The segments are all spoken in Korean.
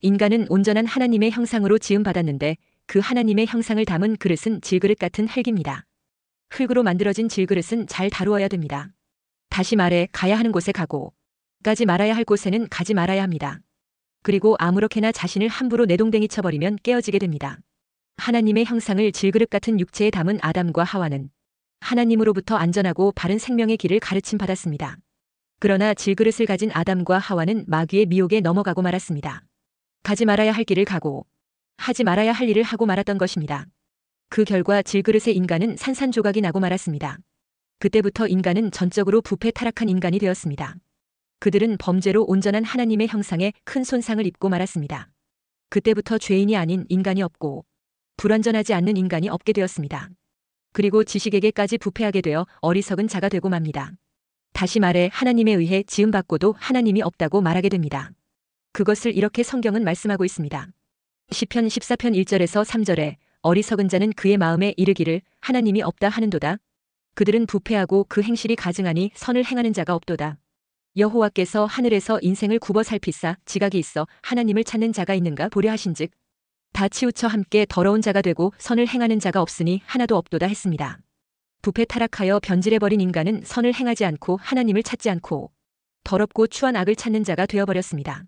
인간은 온전한 하나님의 형상으로 지음받았는데 그 하나님의 형상을 담은 그릇은 질그릇 같은 흙입니다. 흙으로 만들어진 질그릇은 잘 다루어야 됩니다. 다시 말해 가야 하는 곳에 가고 가지 말아야 할 곳에는 가지 말아야 합니다. 그리고 아무렇게나 자신을 함부로 내동댕이 쳐버리면 깨어지게 됩니다. 하나님의 형상을 질그릇 같은 육체에 담은 아담과 하와는 하나님으로부터 안전하고 바른 생명의 길을 가르침 받았습니다. 그러나 질그릇을 가진 아담과 하와는 마귀의 미혹에 넘어가고 말았습니다. 가지 말아야 할 길을 가고 하지 말아야 할 일을 하고 말았던 것입니다. 그 결과 질그릇의 인간은 산산조각이 나고 말았습니다. 그때부터 인간은 전적으로 부패 타락한 인간이 되었습니다. 그들은 범죄로 온전한 하나님의 형상에 큰 손상을 입고 말았습니다. 그때부터 죄인이 아닌 인간이 없고 불완전하지 않는 인간이 없게 되었습니다. 그리고 지식에게까지 부패하게 되어 어리석은 자가 되고 맙니다. 다시 말해 하나님에 의해 지음받고도 하나님이 없다고 말하게 됩니다. 그것을 이렇게 성경은 말씀하고 있습니다. 시편 14편 1절에서 3절에 어리석은 자는 그의 마음에 이르기를 하나님이 없다 하는도다. 그들은 부패하고 그 행실이 가증하니 선을 행하는 자가 없도다. 여호와께서 하늘에서 인생을 굽어 살피사 지각이 있어 하나님을 찾는 자가 있는가 보려 하신즉 다 치우쳐 함께 더러운 자가 되고 선을 행하는 자가 없으니 하나도 없도다 했습니다. 부패 타락하여 변질해버린 인간은 선을 행하지 않고 하나님을 찾지 않고 더럽고 추한 악을 찾는 자가 되어버렸습니다.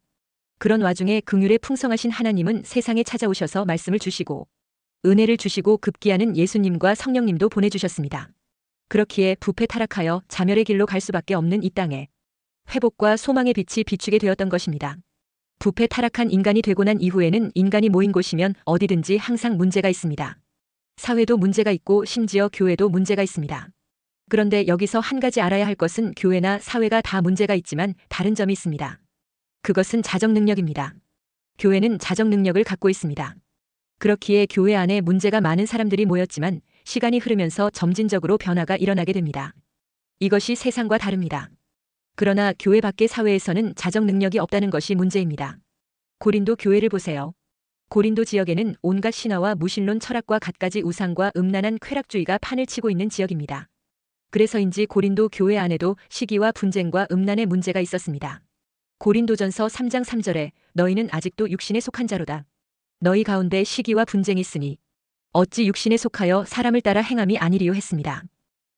그런 와중에 긍휼에 풍성하신 하나님은 세상에 찾아오셔서 말씀을 주시고 은혜를 주시고 급기야는 예수님과 성령님도 보내주셨습니다. 그렇기에 부패 타락하여 자멸의 길로 갈 수밖에 없는 이 땅에 회복과 소망의 빛이 비추게 되었던 것입니다. 부패 타락한 인간이 되고 난 이후에는 인간이 모인 곳이면 어디든지 항상 문제가 있습니다. 사회도 문제가 있고 심지어 교회도 문제가 있습니다. 그런데 여기서 한 가지 알아야 할 것은 교회나 사회가 다 문제가 있지만 다른 점이 있습니다. 그것은 자정 능력입니다. 교회는 자정 능력을 갖고 있습니다. 그렇기에 교회 안에 문제가 많은 사람들이 모였지만 시간이 흐르면서 점진적으로 변화가 일어나게 됩니다. 이것이 세상과 다릅니다. 그러나 교회 밖의 사회에서는 자정 능력이 없다는 것이 문제입니다. 고린도 교회를 보세요. 고린도 지역에는 온갖 신화와 무신론 철학과 갖가지 우상과 음란한 쾌락주의가 판을 치고 있는 지역입니다. 그래서인지 고린도 교회 안에도 시기와 분쟁과 음란의 문제가 있었습니다. 고린도전서 3장 3절에 너희는 아직도 육신에 속한 자로다. 너희 가운데 시기와 분쟁이 있으니 어찌 육신에 속하여 사람을 따라 행함이 아니리요 했습니다.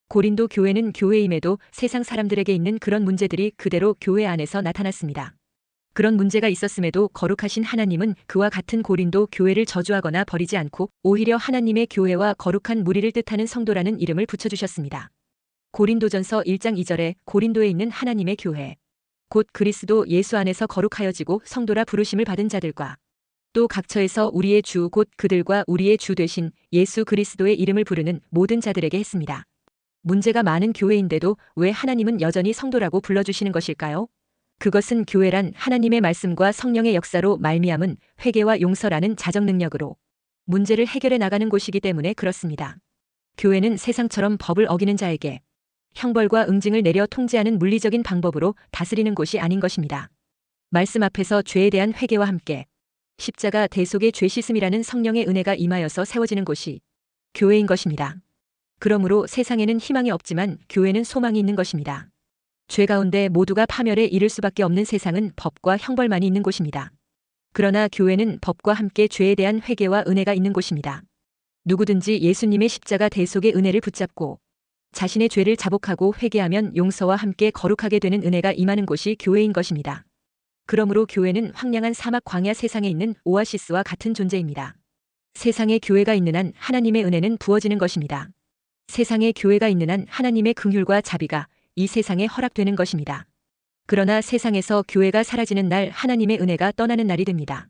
고린도 교회는 교회임에도 세상 사람들에게 있는 그런 문제들이 그대로 교회 안에서 나타났습니다. 그런 문제가 있었음에도 거룩하신 하나님은 그와 같은 고린도 교회를 저주하거나 버리지 않고 오히려 하나님의 교회와 거룩한 무리를 뜻하는 성도라는 이름을 붙여주셨습니다. 고린도전서 1장 2절에 고린도에 있는 하나님의 교회, 곧 그리스도 예수 안에서 거룩하여지고 성도라 부르심을 받은 자들과 또 각처에서 우리의 주 곧 그들과 우리의 주 되신 예수 그리스도의 이름을 부르는 모든 자들에게 했습니다. 문제가 많은 교회인데도 왜 하나님은 여전히 성도라고 불러주시는 것일까요? 그것은 교회란 하나님의 말씀과 성령의 역사로 말미암은 회개와 용서라는 자정 능력으로 문제를 해결해 나가는 곳이기 때문에 그렇습니다. 교회는 세상처럼 법을 어기는 자에게 형벌과 응징을 내려 통제하는 물리적인 방법으로 다스리는 곳이 아닌 것입니다. 말씀 앞에서 죄에 대한 회개와 함께 십자가 대속의 죄 씻음이라는 성령의 은혜가 임하여서 세워지는 곳이 교회인 것입니다. 그러므로 세상에는 희망이 없지만 교회는 소망이 있는 것입니다. 죄 가운데 모두가 파멸에 이를 수밖에 없는 세상은 법과 형벌만이 있는 곳입니다. 그러나 교회는 법과 함께 죄에 대한 회개와 은혜가 있는 곳입니다. 누구든지 예수님의 십자가 대속의 은혜를 붙잡고 자신의 죄를 자복하고 회개하면 용서와 함께 거룩하게 되는 은혜가 임하는 곳이 교회인 것입니다. 그러므로 교회는 황량한 사막 광야 세상에 있는 오아시스와 같은 존재입니다. 세상에 교회가 있는 한 하나님의 은혜는 부어지는 것입니다. 세상에 교회가 있는 한 하나님의 긍휼과 자비가 이 세상에 허락되는 것입니다. 그러나 세상에서 교회가 사라지는 날 하나님의 은혜가 떠나는 날이 됩니다.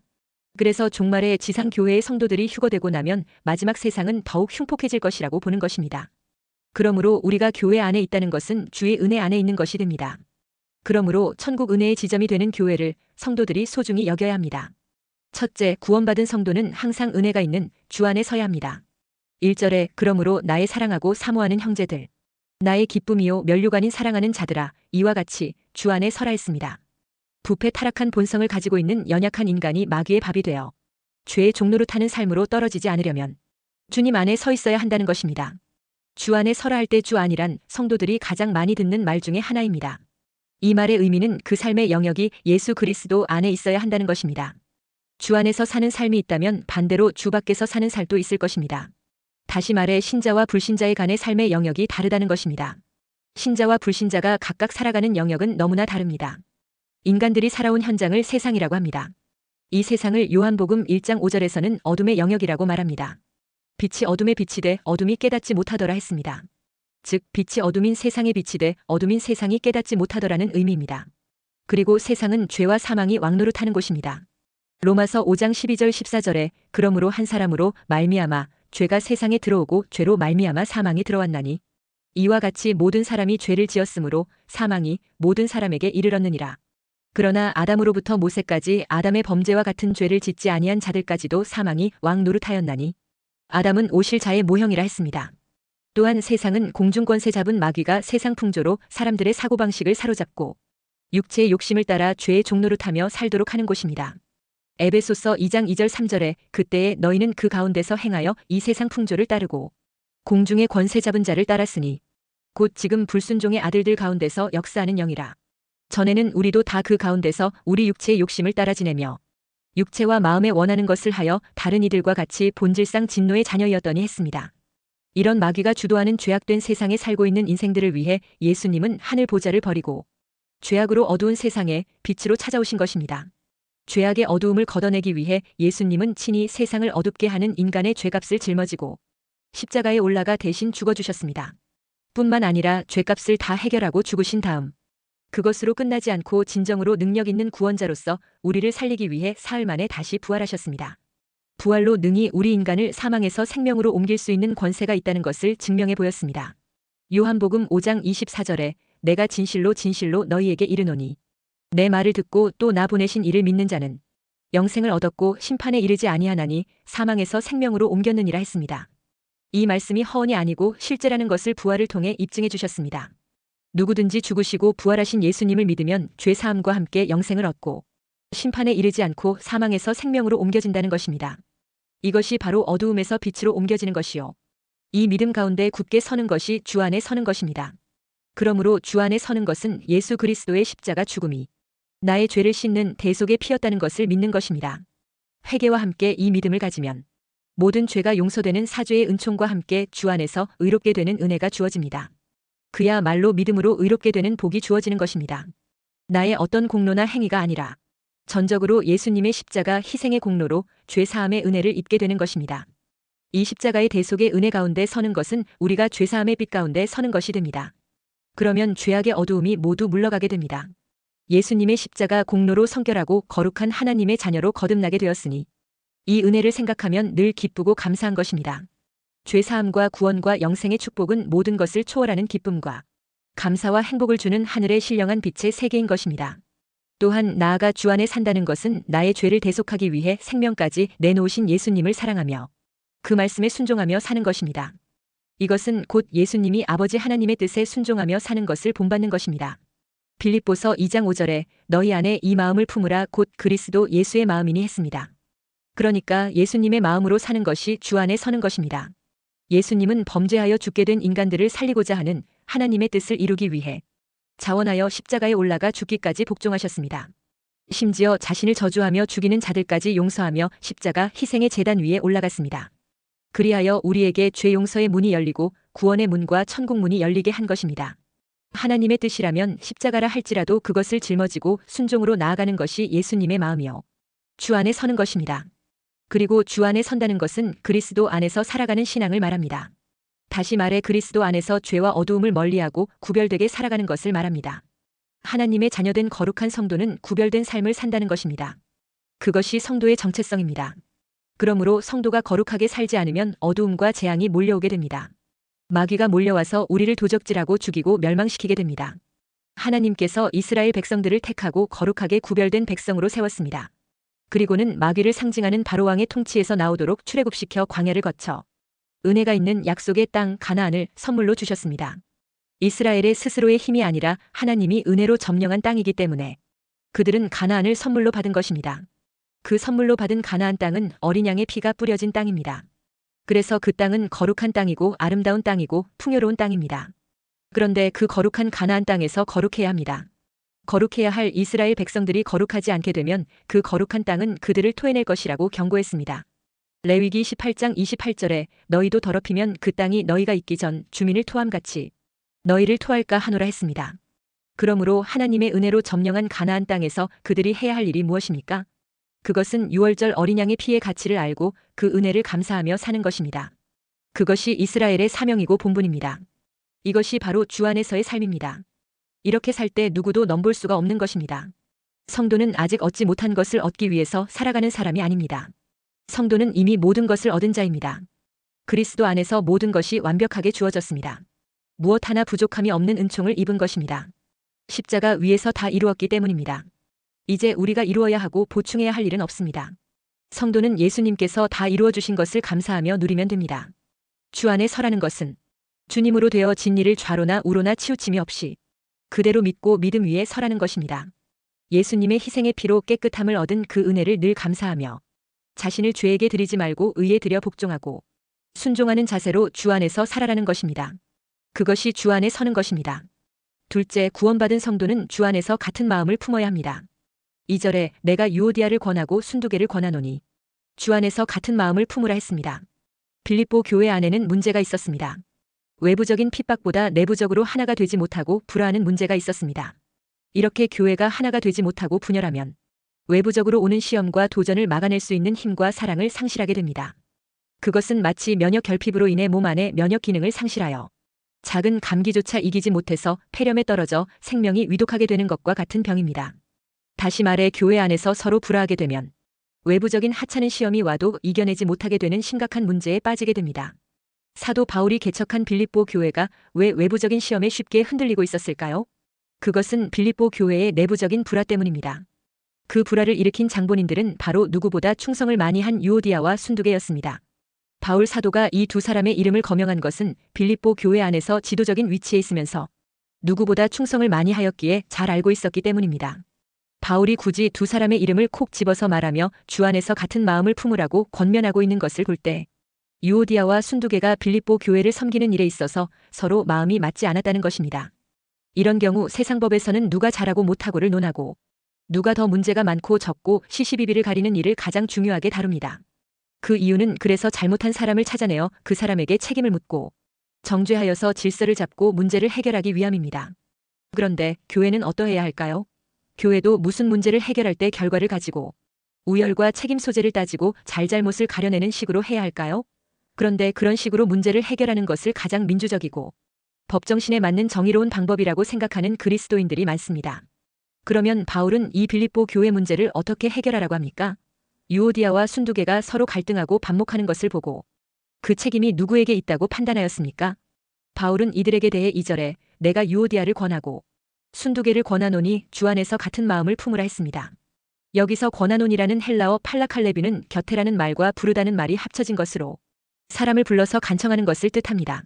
그래서 종말에 지상교회의 성도들이 휴거되고 나면 마지막 세상은 더욱 흉폭해질 것이라고 보는 것입니다. 그러므로 우리가 교회 안에 있다는 것은 주의 은혜 안에 있는 것이 됩니다. 그러므로 천국 은혜의 지점이 되는 교회를 성도들이 소중히 여겨야 합니다. 첫째, 구원받은 성도는 항상 은혜가 있는 주 안에 서야 합니다. 1절에 그러므로 나의 사랑하고 사모하는 형제들, 나의 기쁨이요 면류관인 사랑하는 자들아 이와 같이 주 안에 서라 했습니다. 부패 타락한 본성을 가지고 있는 연약한 인간이 마귀의 밥이 되어 죄의 종노릇하는 삶으로 떨어지지 않으려면 주님 안에 서 있어야 한다는 것입니다. 주 안에 서라 할 때 주 안이란 성도들이 가장 많이 듣는 말 중에 하나입니다. 이 말의 의미는 그 삶의 영역이 예수 그리스도 안에 있어야 한다는 것입니다. 주 안에서 사는 삶이 있다면 반대로 주 밖에서 사는 삶도 있을 것입니다. 다시 말해 신자와 불신자의 간의 삶의 영역이 다르다는 것입니다. 신자와 불신자가 각각 살아가는 영역은 너무나 다릅니다. 인간들이 살아온 현장을 세상이라고 합니다. 이 세상을 요한복음 1장 5절에서는 어둠의 영역이라고 말합니다. 빛이 어둠에 비치되 어둠이 깨닫지 못하더라 했습니다. 즉 빛이 어둠인 세상에 비치되 어둠인 세상이 깨닫지 못하더라는 의미입니다. 그리고 세상은 죄와 사망이 왕노릇하는 곳입니다. 로마서 5장 12절 14절에 그러므로 한 사람으로 말미암아 죄가 세상에 들어오고 죄로 말미암아 사망이 들어왔나니 이와 같이 모든 사람이 죄를 지었으므로 사망이 모든 사람에게 이르렀느니라. 그러나 아담으로부터 모세까지 아담의 범죄와 같은 죄를 짓지 아니한 자들까지도 사망이 왕노릇하였나니 아담은 오실 자의 모형이라 했습니다. 또한 세상은 공중권세 잡은 마귀가 세상 풍조로 사람들의 사고방식을 사로잡고 육체의 욕심을 따라 죄의 종노릇하며 살도록 하는 곳입니다. 에베소서 2장 2절 3절에 그때에 너희는 그 가운데서 행하여 이 세상 풍조를 따르고 공중의 권세 잡은 자를 따랐으니 곧 지금 불순종의 아들들 가운데서 역사하는 영이라. 전에는 우리도 다 그 가운데서 우리 육체의 욕심을 따라 지내며 육체와 마음에 원하는 것을 하여 다른 이들과 같이 본질상 진노의 자녀였더니 했습니다. 이런 마귀가 주도하는 죄악된 세상에 살고 있는 인생들을 위해 예수님은 하늘 보좌를 버리고 죄악으로 어두운 세상에 빛으로 찾아오신 것입니다. 죄악의 어두움을 걷어내기 위해 예수님은 친히 세상을 어둡게 하는 인간의 죄값을 짊어지고 십자가에 올라가 대신 죽어주셨습니다. 뿐만 아니라 죄값을 다 해결하고 죽으신 다음 그것으로 끝나지 않고 진정으로 능력 있는 구원자로서 우리를 살리기 위해 사흘 만에 다시 부활하셨습니다. 부활로 능히 우리 인간을 사망에서 생명으로 옮길 수 있는 권세가 있다는 것을 증명해 보였습니다. 요한복음 5장 24절에 내가 진실로 진실로 너희에게 이르노니 내 말을 듣고 또 나 보내신 이를 믿는 자는 영생을 얻었고 심판에 이르지 아니하나니 사망에서 생명으로 옮겼느니라 했습니다. 이 말씀이 허언이 아니고 실제라는 것을 부활을 통해 입증해 주셨습니다. 누구든지 죽으시고 부활하신 예수님을 믿으면 죄 사함과 함께 영생을 얻고 심판에 이르지 않고 사망에서 생명으로 옮겨진다는 것입니다. 이것이 바로 어두움에서 빛으로 옮겨지는 것이요. 이 믿음 가운데 굳게 서는 것이 주 안에 서는 것입니다. 그러므로 주 안에 서는 것은 예수 그리스도의 십자가 죽음이 나의 죄를 씻는 대속의 피였다는 것을 믿는 것입니다. 회개와 함께 이 믿음을 가지면 모든 죄가 용서되는 사죄의 은총과 함께 주 안에서 의롭게 되는 은혜가 주어집니다. 그야말로 믿음으로 의롭게 되는 복이 주어지는 것입니다. 나의 어떤 공로나 행위가 아니라 전적으로 예수님의 십자가 희생의 공로로 죄 사함의 은혜를 입게 되는 것입니다. 이 십자가의 대속의 은혜 가운데 서는 것은 우리가 죄 사함의 빛 가운데 서는 것이 됩니다. 그러면 죄악의 어두움이 모두 물러가게 됩니다. 예수님의 십자가 공로로 성결하고 거룩한 하나님의 자녀로 거듭나게 되었으니 이 은혜를 생각하면 늘 기쁘고 감사한 것입니다. 죄사함과 구원과 영생의 축복은 모든 것을 초월하는 기쁨과 감사와 행복을 주는 하늘의 신령한 빛의 세계인 것입니다. 또한 나아가 주 안에 산다는 것은 나의 죄를 대속하기 위해 생명까지 내놓으신 예수님을 사랑하며 그 말씀에 순종하며 사는 것입니다. 이것은 곧 예수님이 아버지 하나님의 뜻에 순종하며 사는 것을 본받는 것입니다. 빌립보서 2장 5절에 너희 안에 이 마음을 품으라 곧 그리스도 예수의 마음이니 했습니다. 그러니까 예수님의 마음으로 사는 것이 주 안에 서는 것입니다. 예수님은 범죄하여 죽게 된 인간들을 살리고자 하는 하나님의 뜻을 이루기 위해 자원하여 십자가에 올라가 죽기까지 복종하셨습니다. 심지어 자신을 저주하며 죽이는 자들까지 용서하며 십자가 희생의 제단 위에 올라갔습니다. 그리하여 우리에게 죄 용서의 문이 열리고 구원의 문과 천국 문이 열리게 한 것입니다. 하나님의 뜻이라면 십자가라 할지라도 그것을 짊어지고 순종으로 나아가는 것이 예수님의 마음이요. 주 안에 서는 것입니다. 그리고 주 안에 선다는 것은 그리스도 안에서 살아가는 신앙을 말합니다. 다시 말해 그리스도 안에서 죄와 어두움을 멀리하고 구별되게 살아가는 것을 말합니다. 하나님의 자녀된 거룩한 성도는 구별된 삶을 산다는 것입니다. 그것이 성도의 정체성입니다. 그러므로 성도가 거룩하게 살지 않으면 어두움과 재앙이 몰려오게 됩니다. 마귀가 몰려와서 우리를 도적질하고 죽이고 멸망시키게 됩니다. 하나님께서 이스라엘 백성들을 택하고 거룩하게 구별된 백성으로 세웠습니다. 그리고는 마귀를 상징하는 바로왕의 통치에서 나오도록 출애굽시켜 광야를 거쳐 은혜가 있는 약속의 땅 가나안을 선물로 주셨습니다. 이스라엘의 스스로의 힘이 아니라 하나님이 은혜로 점령한 땅이기 때문에 그들은 가나안을 선물로 받은 것입니다. 그 선물로 받은 가나안 땅은 어린 양의 피가 뿌려진 땅입니다. 그래서 그 땅은 거룩한 땅이고 아름다운 땅이고 풍요로운 땅입니다. 그런데 그 거룩한 가나안 땅에서 거룩해야 합니다. 거룩해야 할 이스라엘 백성들이 거룩하지 않게 되면 그 거룩한 땅은 그들을 토해낼 것이라고 경고했습니다. 레위기 18장 28절에 너희도 더럽히면 그 땅이 너희가 있기 전 주민을 토함같이 너희를 토할까 하노라 했습니다. 그러므로 하나님의 은혜로 점령한 가나안 땅에서 그들이 해야 할 일이 무엇입니까? 그것은 유월절 어린 양의 피의 가치를 알고 그 은혜를 감사하며 사는 것입니다. 그것이 이스라엘의 사명이고 본분입니다. 이것이 바로 주 안에서의 삶입니다. 이렇게 살 때 누구도 넘볼 수가 없는 것입니다. 성도는 아직 얻지 못한 것을 얻기 위해서 살아가는 사람이 아닙니다. 성도는 이미 모든 것을 얻은 자입니다. 그리스도 안에서 모든 것이 완벽하게 주어졌습니다. 무엇 하나 부족함이 없는 은총을 입은 것입니다. 십자가 위에서 다 이루었기 때문입니다. 이제 우리가 이루어야 하고 보충해야 할 일은 없습니다. 성도는 예수님께서 다 이루어 주신 것을 감사하며 누리면 됩니다. 주 안에 서라는 것은 주님으로 되어 진리를 좌로나 우로나 치우침이 없이 그대로 믿고 믿음 위에 서라는 것입니다. 예수님의 희생의 피로 깨끗함을 얻은 그 은혜를 늘 감사하며 자신을 죄에게 드리지 말고 의에 드려 복종하고 순종하는 자세로 주 안에서 살아라는 것입니다. 그것이 주 안에 서는 것입니다. 둘째, 구원받은 성도는 주 안에서 같은 마음을 품어야 합니다. 2절에 내가 유오디아를 권하고 순두개를 권하노니 주 안에서 같은 마음을 품으라 했습니다. 빌립보 교회 안에는 문제가 있었습니다. 외부적인 핍박보다 내부적으로 하나가 되지 못하고 불화하는 문제가 있었습니다. 이렇게 교회가 하나가 되지 못하고 분열하면 외부적으로 오는 시험과 도전을 막아낼 수 있는 힘과 사랑을 상실하게 됩니다. 그것은 마치 면역 결핍으로 인해 몸 안의 면역 기능을 상실하여 작은 감기조차 이기지 못해서 폐렴에 떨어져 생명이 위독하게 되는 것과 같은 병입니다. 다시 말해 교회 안에서 서로 불화하게 되면 외부적인 하찮은 시험이 와도 이겨내지 못하게 되는 심각한 문제에 빠지게 됩니다. 사도 바울이 개척한 빌립보 교회가 왜 외부적인 시험에 쉽게 흔들리고 있었을까요? 그것은 빌립보 교회의 내부적인 불화 때문입니다. 그 불화를 일으킨 장본인들은 바로 누구보다 충성을 많이 한 유오디아와 순두개였습니다. 바울 사도가 이 두 사람의 이름을 거명한 것은 빌립보 교회 안에서 지도적인 위치에 있으면서 누구보다 충성을 많이 하였기에 잘 알고 있었기 때문입니다. 바울이 굳이 두 사람의 이름을 콕 집어서 말하며 주 안에서 같은 마음을 품으라고 권면하고 있는 것을 볼 때 유오디아와 순두개가 빌립보 교회를 섬기는 일에 있어서 서로 마음이 맞지 않았다는 것입니다. 이런 경우 세상 법에서는 누가 잘하고 못하고를 논하고 누가 더 문제가 많고 적고 시시비비를 가리는 일을 가장 중요하게 다룹니다. 그 이유는 그래서 잘못한 사람을 찾아내어 그 사람에게 책임을 묻고 정죄하여서 질서를 잡고 문제를 해결하기 위함입니다. 그런데 교회는 어떠해야 할까요? 교회도 무슨 문제를 해결할 때 결과를 가지고 우열과 책임 소재를 따지고 잘잘못을 가려내는 식으로 해야 할까요? 그런데 그런 식으로 문제를 해결하는 것을 가장 민주적이고 법정신에 맞는 정의로운 방법이라고 생각하는 그리스도인들이 많습니다. 그러면 바울은 이 빌립보 교회 문제를 어떻게 해결하라고 합니까? 유오디아와 순두개가 서로 갈등하고 반목하는 것을 보고 그 책임이 누구에게 있다고 판단하였습니까? 바울은 이들에게 대해 2절에 내가 유오디아를 권하고 순두개를 권하노니 주 안에서 같은 마음을 품으라 했습니다. 여기서 권하노니라는 헬라어 팔라칼레비는 곁에라는 말과 부르다는 말이 합쳐진 것으로 사람을 불러서 간청하는 것을 뜻합니다.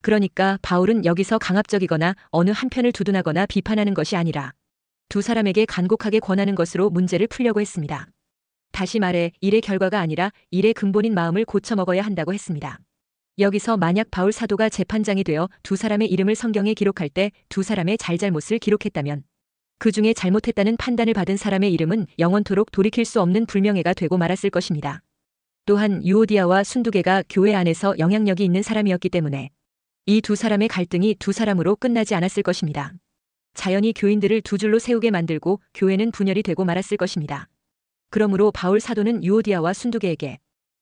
그러니까 바울은 여기서 강압적이거나 어느 한편을 두둔하거나 비판하는 것이 아니라 두 사람에게 간곡하게 권하는 것으로 문제를 풀려고 했습니다. 다시 말해 일의 결과가 아니라 일의 근본인 마음을 고쳐먹어야 한다고 했습니다. 여기서 만약 바울 사도가 재판장이 되어 두 사람의 이름을 성경에 기록할 때 두 사람의 잘잘못을 기록했다면 그 중에 잘못했다는 판단을 받은 사람의 이름은 영원토록 돌이킬 수 없는 불명예가 되고 말았을 것입니다. 또한 유오디아와 순두개가 교회 안에서 영향력이 있는 사람이었기 때문에 이 두 사람의 갈등이 두 사람으로 끝나지 않았을 것입니다. 자연히 교인들을 두 줄로 세우게 만들고 교회는 분열이 되고 말았을 것입니다. 그러므로 바울 사도는 유오디아와 순두개에게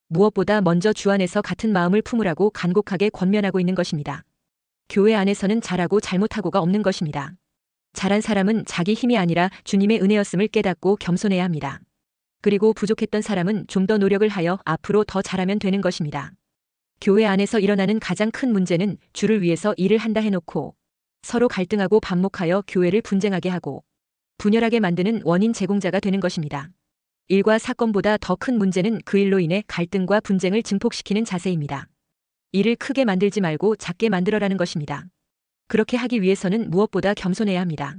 무엇보다 먼저 주 안에서 같은 마음을 품으라고 간곡하게 권면하고 있는 것입니다. 교회 안에서는 잘하고 잘못하고가 없는 것입니다. 잘한 사람은 자기 힘이 아니라 주님의 은혜였음을 깨닫고 겸손해야 합니다. 그리고 부족했던 사람은 좀 더 노력을 하여 앞으로 더 잘하면 되는 것입니다. 교회 안에서 일어나는 가장 큰 문제는 주를 위해서 일을 한다 해놓고 서로 갈등하고 반목하여 교회를 분쟁하게 하고 분열하게 만드는 원인 제공자가 되는 것입니다. 일과 사건보다 더 큰 문제는 그 일로 인해 갈등과 분쟁을 증폭시키는 자세입니다. 일을 크게 만들지 말고 작게 만들어라는 것입니다. 그렇게 하기 위해서는 무엇보다 겸손해야 합니다.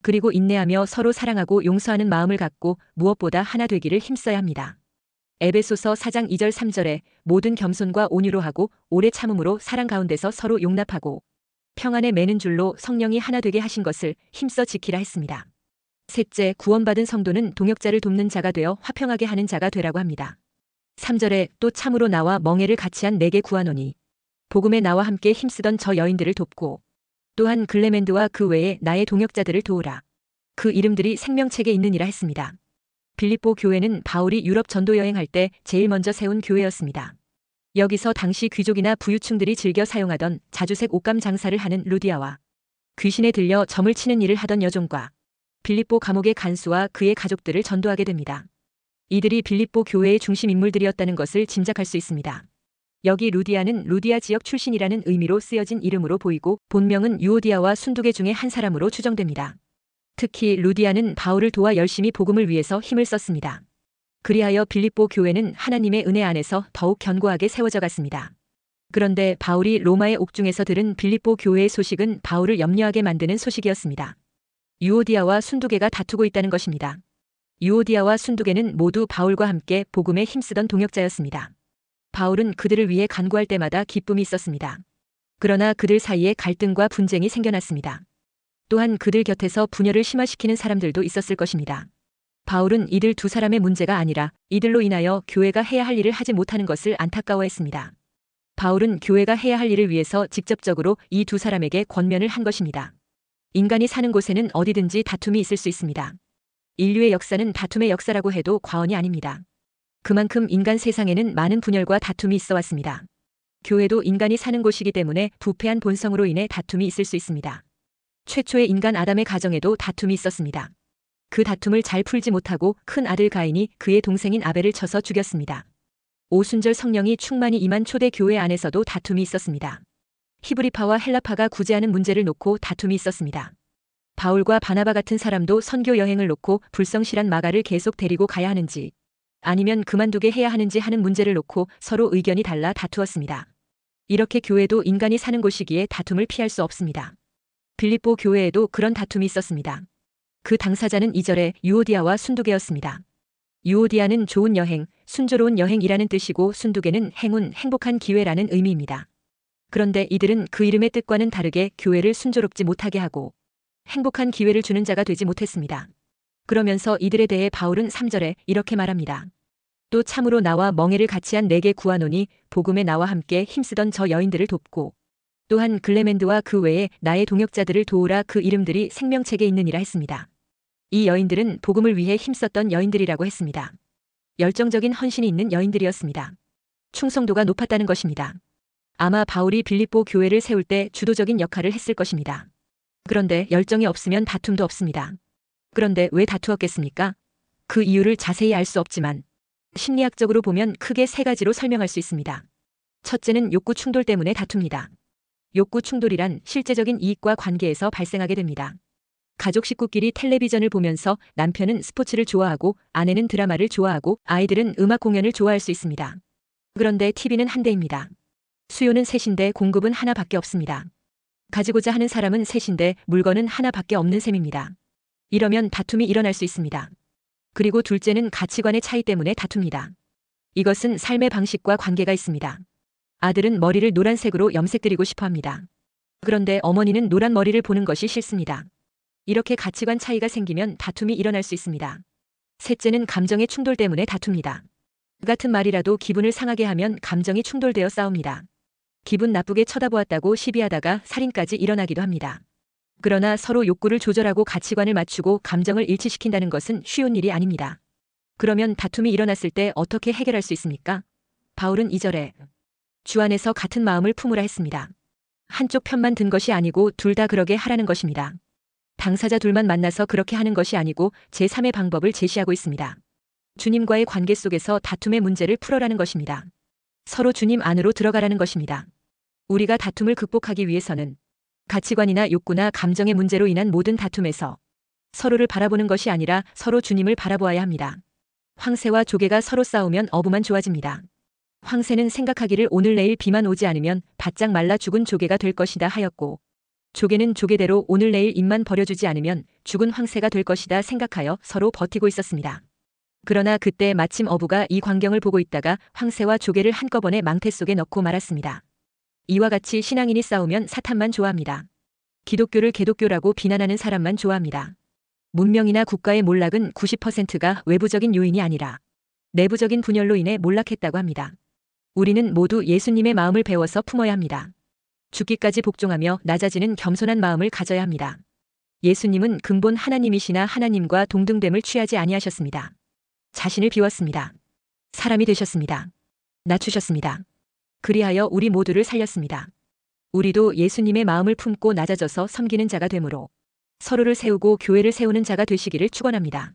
그리고 인내하며 서로 사랑하고 용서하는 마음을 갖고 무엇보다 하나 되기를 힘써야 합니다. 에베소서 4장 2절 3절에 모든 겸손과 온유로 하고 오래 참음으로 사랑 가운데서 서로 용납하고 평안에 매는 줄로 성령이 하나 되게 하신 것을 힘써 지키라 했습니다. 셋째, 구원받은 성도는 동역자를 돕는 자가 되어 화평하게 하는 자가 되라고 합니다. 3절에 또 참으로 나와 멍에를 같이 한 내게 구하노니 복음에 나와 함께 힘쓰던 저 여인들을 돕고 또한 글레멘드와 그 외에 나의 동역자들을 도우라. 그 이름들이 생명책에 있느니라 했습니다. 빌립보 교회는 바울이 유럽 전도 여행할 때 제일 먼저 세운 교회였습니다. 여기서 당시 귀족이나 부유층들이 즐겨 사용하던 자주색 옷감 장사를 하는 루디아와 귀신에 들려 점을 치는 일을 하던 여종과 빌립보 감옥의 간수와 그의 가족들을 전도하게 됩니다. 이들이 빌립보 교회의 중심 인물들이었다는 것을 짐작할 수 있습니다. 여기 루디아는 루디아 지역 출신이라는 의미로 쓰여진 이름으로 보이고 본명은 유오디아와 순두개 중에 한 사람으로 추정됩니다. 특히 루디아는 바울을 도와 열심히 복음을 위해서 힘을 썼습니다. 그리하여 빌립보 교회는 하나님의 은혜 안에서 더욱 견고하게 세워져 갔습니다. 그런데 바울이 로마의 옥중에서 들은 빌립보 교회의 소식은 바울을 염려하게 만드는 소식이었습니다. 유오디아와 순두개가 다투고 있다는 것입니다. 유오디아와 순두개는 모두 바울과 함께 복음에 힘쓰던 동역자였습니다. 바울은 그들을 위해 간구할 때마다 기쁨이 있었습니다. 그러나 그들 사이에 갈등과 분쟁이 생겨났습니다. 또한 그들 곁에서 분열을 심화시키는 사람들도 있었을 것입니다. 바울은 이들 두 사람의 문제가 아니라 이들로 인하여 교회가 해야 할 일을 하지 못하는 것을 안타까워했습니다. 바울은 교회가 해야 할 일을 위해서 직접적으로 이 두 사람에게 권면을 한 것입니다. 인간이 사는 곳에는 어디든지 다툼이 있을 수 있습니다. 인류의 역사는 다툼의 역사라고 해도 과언이 아닙니다. 그만큼 인간 세상에는 많은 분열과 다툼이 있어 왔습니다. 교회도 인간이 사는 곳이기 때문에 부패한 본성으로 인해 다툼이 있을 수 있습니다. 최초의 인간 아담의 가정에도 다툼이 있었습니다. 그 다툼을 잘 풀지 못하고 큰 아들 가인이 그의 동생인 아벨을 쳐서 죽였습니다. 오순절 성령이 충만히 임한 초대 교회 안에서도 다툼이 있었습니다. 히브리파와 헬라파가 구제하는 문제를 놓고 다툼이 있었습니다. 바울과 바나바 같은 사람도 선교 여행을 놓고 불성실한 마가를 계속 데리고 가야 하는지 아니면 그만두게 해야 하는지 하는 문제를 놓고 서로 의견이 달라 다투었습니다. 이렇게 교회도 인간이 사는 곳이기에 다툼을 피할 수 없습니다. 빌립보 교회에도 그런 다툼이 있었습니다. 그 당사자는 2절에 유오디아와 순두개였습니다. 유오디아는 좋은 여행, 순조로운 여행이라는 뜻이고 순두개는 행운, 행복한 기회라는 의미입니다. 그런데 이들은 그 이름의 뜻과는 다르게 교회를 순조롭지 못하게 하고 행복한 기회를 주는 자가 되지 못했습니다. 그러면서 이들에 대해 바울은 3절에 이렇게 말합니다. 또 참으로 나와 멍에를 같이 한 내게 구하노니 복음에 나와 함께 힘쓰던 저 여인들을 돕고 또한 글레멘드와 그 외에 나의 동역자들을 도우라. 그 이름들이 생명책에 있느니라 했습니다. 이 여인들은 복음을 위해 힘썼던 여인들이라고 했습니다. 열정적인 헌신이 있는 여인들이었습니다. 충성도가 높았다는 것입니다. 아마 바울이 빌립보 교회를 세울 때 주도적인 역할을 했을 것입니다. 그런데 열정이 없으면 다툼도 없습니다. 그런데 왜 다투었겠습니까? 그 이유를 자세히 알 수 없지만 심리학적으로 보면 크게 세 가지로 설명할 수 있습니다. 첫째는 욕구 충돌 때문에 다툽니다. 욕구 충돌이란 실제적인 이익과 관계에서 발생하게 됩니다. 가족 식구끼리 텔레비전을 보면서 남편은 스포츠를 좋아하고 아내는 드라마를 좋아하고 아이들은 음악 공연을 좋아할 수 있습니다. 그런데 TV는 한 대입니다. 수요는 셋인데 공급은 하나밖에 없습니다. 가지고자 하는 사람은 셋인데 물건은 하나밖에 없는 셈입니다. 이러면 다툼이 일어날 수 있습니다. 그리고 둘째는 가치관의 차이 때문에 다툽니다. 이것은 삶의 방식과 관계가 있습니다. 아들은 머리를 노란색으로 염색드리고 싶어 합니다. 그런데 어머니는 노란 머리를 보는 것이 싫습니다. 이렇게 가치관 차이가 생기면 다툼이 일어날 수 있습니다. 셋째는 감정의 충돌 때문에 다툽니다. 같은 말이라도 기분을 상하게 하면 감정이 충돌되어 싸웁니다. 기분 나쁘게 쳐다보았다고 시비하다가 살인까지 일어나기도 합니다. 그러나 서로 욕구를 조절하고 가치관을 맞추고 감정을 일치시킨다는 것은 쉬운 일이 아닙니다. 그러면 다툼이 일어났을 때 어떻게 해결할 수 있습니까? 바울은 2절에 주 안에서 같은 마음을 품으라 했습니다. 한쪽 편만 든 것이 아니고 둘 다 그러게 하라는 것입니다. 당사자 둘만 만나서 그렇게 하는 것이 아니고 제3의 방법을 제시하고 있습니다. 주님과의 관계 속에서 다툼의 문제를 풀어라는 것입니다. 서로 주님 안으로 들어가라는 것입니다. 우리가 다툼을 극복하기 위해서는 가치관이나 욕구나 감정의 문제로 인한 모든 다툼에서 서로를 바라보는 것이 아니라 서로 주님을 바라보아야 합니다. 황새와 조개가 서로 싸우면 어부만 좋아집니다. 황새는 생각하기를 오늘 내일 비만 오지 않으면 바짝 말라 죽은 조개가 될 것이다 하였고 조개는 조개대로 오늘 내일 입만 버려주지 않으면 죽은 황새가 될 것이다 생각하여 서로 버티고 있었습니다. 그러나 그때 마침 어부가 이 광경을 보고 있다가 황새와 조개를 한꺼번에 망태 속에 넣고 말았습니다. 이와 같이 신앙인이 싸우면 사탄만 좋아합니다. 기독교를 개독교라고 비난하는 사람만 좋아합니다. 문명이나 국가의 몰락은 90%가 외부적인 요인이 아니라 내부적인 분열로 인해 몰락했다고 합니다. 우리는 모두 예수님의 마음을 배워서 품어야 합니다. 죽기까지 복종하며 낮아지는 겸손한 마음을 가져야 합니다. 예수님은 근본 하나님이시나 하나님과 동등됨을 취하지 아니하셨습니다. 자신을 비웠습니다. 사람이 되셨습니다. 낮추셨습니다. 그리하여 우리 모두를 살렸습니다. 우리도 예수님의 마음을 품고 낮아져서 섬기는 자가 되므로 서로를 세우고 교회를 세우는 자가 되시기를 축원합니다.